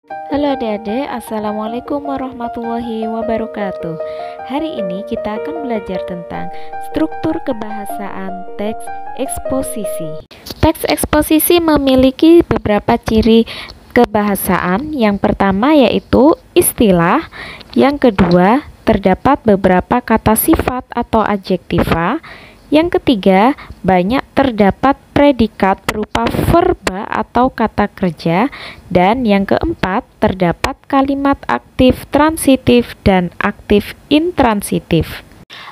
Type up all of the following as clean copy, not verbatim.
Halo adik-adik, Assalamualaikum warahmatullahi wabarakatuh. Hari ini kita akan belajar tentang struktur kebahasaan teks eksposisi. Teks eksposisi memiliki beberapa ciri kebahasaan. Yang pertama yaitu istilah. Yang kedua, terdapat beberapa kata sifat atau adjektiva. Yang ketiga, banyak terdapat predikat berupa verba atau kata kerja. Dan yang keempat, terdapat kalimat aktif transitif dan aktif intransitif.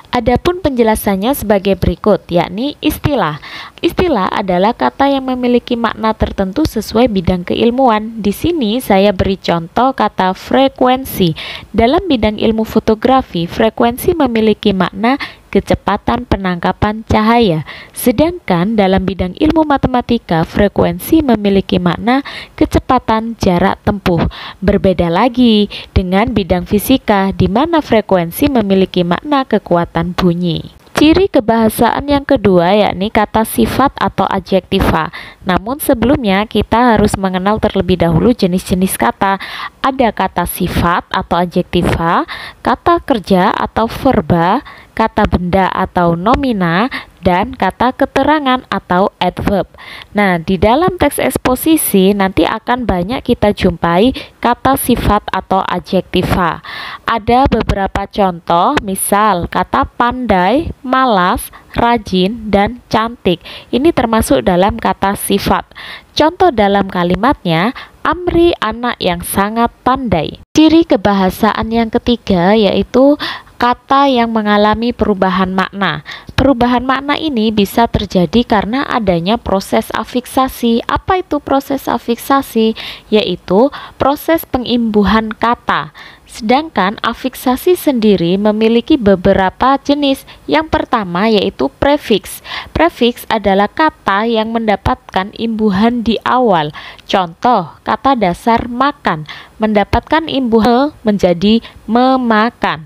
Adapun penjelasannya sebagai berikut, yakni istilah. Istilah adalah kata yang memiliki makna tertentu sesuai bidang keilmuan. Di sini saya beri contoh kata frekuensi. Dalam bidang ilmu fotografi, frekuensi memiliki makna kecepatan penangkapan cahaya. Sedangkan dalam bidang ilmu matematika, frekuensi memiliki makna kecepatan jarak tempuh. Berbeda lagi dengan bidang fisika, di mana frekuensi memiliki makna kekuatan bunyi. Ciri kebahasaan yang kedua yakni kata sifat atau adjektiva. Namun sebelumnya kita harus mengenal terlebih dahulu jenis-jenis kata. Ada kata sifat atau adjektiva, kata kerja atau verba, kata benda atau nomina, dan kata keterangan atau adverb. Nah, di dalam teks eksposisi nanti akan banyak kita jumpai kata sifat atau adjektiva. Ada beberapa contoh, misal kata pandai, malas, rajin, dan cantik. Ini termasuk dalam kata sifat. Contoh dalam kalimatnya, Amri anak yang sangat pandai. Ciri kebahasaan yang ketiga yaitu kata yang mengalami perubahan makna. Perubahan makna ini bisa terjadi karena adanya proses afiksasi. Apa itu proses afiksasi? Yaitu proses pengimbuhan kata. Sedangkan afiksasi sendiri memiliki beberapa jenis. Yang pertama yaitu prefiks. Prefiks adalah kata yang mendapatkan imbuhan di awal. Contoh, kata dasar makan mendapatkan imbuhan menjadi memakan.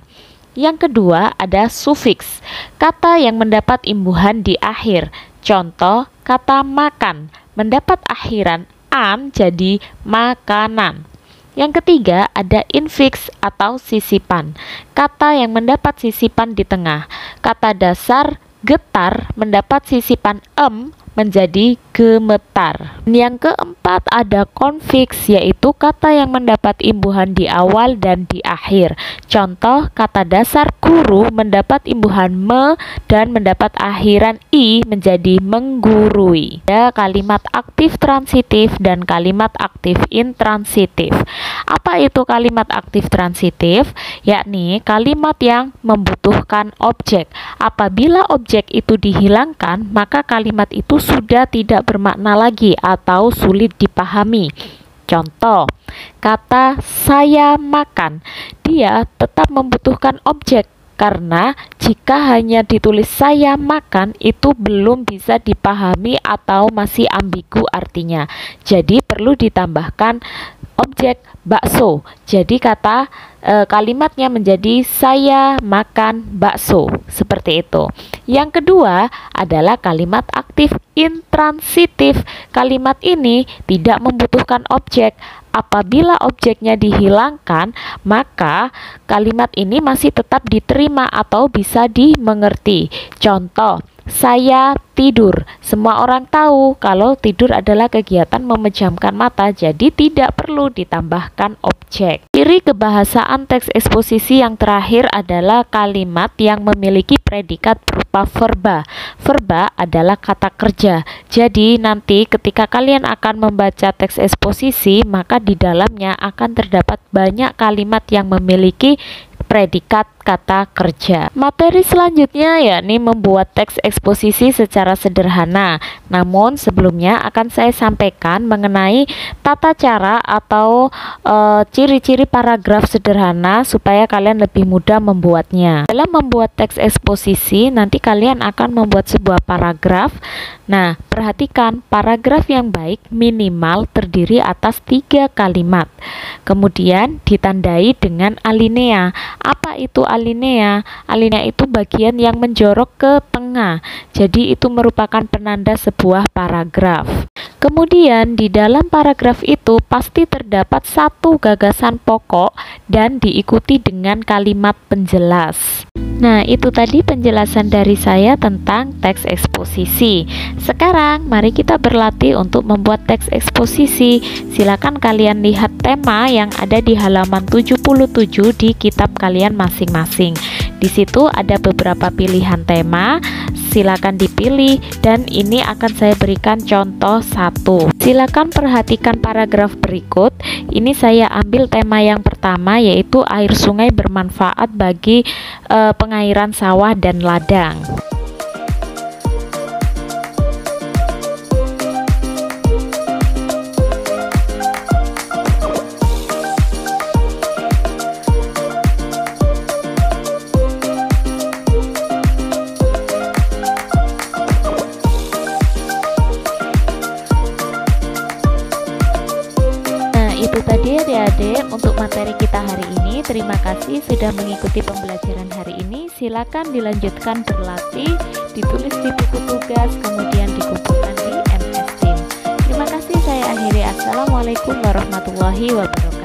Yang kedua ada sufiks, kata yang mendapat imbuhan di akhir. Contoh, kata makan mendapat akhiran an jadi makanan. Yang ketiga ada infiks atau sisipan, kata yang mendapat sisipan di tengah. Kata dasar getar mendapat sisipan menjadi gemetar. Yang keempat ada konfiks, yaitu kata yang mendapat imbuhan di awal dan di akhir. Contoh, kata dasar guru mendapat imbuhan me dan mendapat akhiran i menjadi menggurui. Ada kalimat aktif transitif dan kalimat aktif intransitif. Apa itu kalimat aktif transitif? Yakni kalimat yang membutuhkan objek. Apabila objek itu dihilangkan, maka kalimat itu sudah tidak bermakna lagi atau sulit dipahami. Contoh, kata saya makan, dia tetap membutuhkan objek karena jika hanya ditulis saya makan itu belum bisa dipahami atau masih ambigu artinya. Jadi perlu ditambahkan objek bakso. Jadi kalimatnya menjadi saya makan bakso, seperti itu. Yang kedua adalah kalimat aktif intransitif. Kalimat ini tidak membutuhkan objek. Apabila objeknya dihilangkan, maka kalimat ini masih tetap diterima atau bisa dimengerti. Contoh, saya tidur. Semua orang tahu kalau tidur adalah kegiatan memejamkan mata, jadi tidak perlu ditambahkan objek. Ciri kebahasaan teks eksposisi yang terakhir adalah kalimat yang memiliki predikat berupa verba. Verba adalah kata kerja. Jadi nanti ketika kalian akan membaca teks eksposisi, maka di dalamnya akan terdapat banyak kalimat yang memiliki predikat kata kerja. Materi selanjutnya yakni membuat teks eksposisi secara sederhana. Namun sebelumnya akan saya sampaikan mengenai tata cara atau ciri-ciri paragraf sederhana supaya kalian lebih mudah membuatnya. Dalam membuat teks eksposisi nanti kalian akan membuat sebuah paragraf. Nah, perhatikan paragraf yang baik minimal terdiri atas 3 kalimat. Kemudian ditandai dengan alinea. Apa itu alinea? Alinea itu bagian yang menjorok ke tengah. Jadi itu merupakan penanda sebuah paragraf. Kemudian di dalam paragraf itu pasti terdapat satu gagasan pokok dan diikuti dengan kalimat penjelas. Nah, itu tadi penjelasan dari saya tentang teks eksposisi. Sekarang mari kita berlatih untuk membuat teks eksposisi. Silakan kalian lihat tema yang ada di halaman 77 di kitab kalian masing-masing. Di situ ada beberapa pilihan tema. Silakan dipilih dan ini akan saya berikan contoh satu. Silakan perhatikan paragraf berikut. Ini saya ambil tema yang pertama, yaitu air sungai bermanfaat bagi pengairan sawah dan ladang. Itu tadi adik-adik untuk materi kita hari ini. Terima kasih sudah mengikuti pembelajaran hari ini. Silakan dilanjutkan berlatih, ditulis di buku tugas, kemudian dikumpulkan di MS Team. Terima kasih, saya akhiri. Assalamualaikum warahmatullahi wabarakatuh.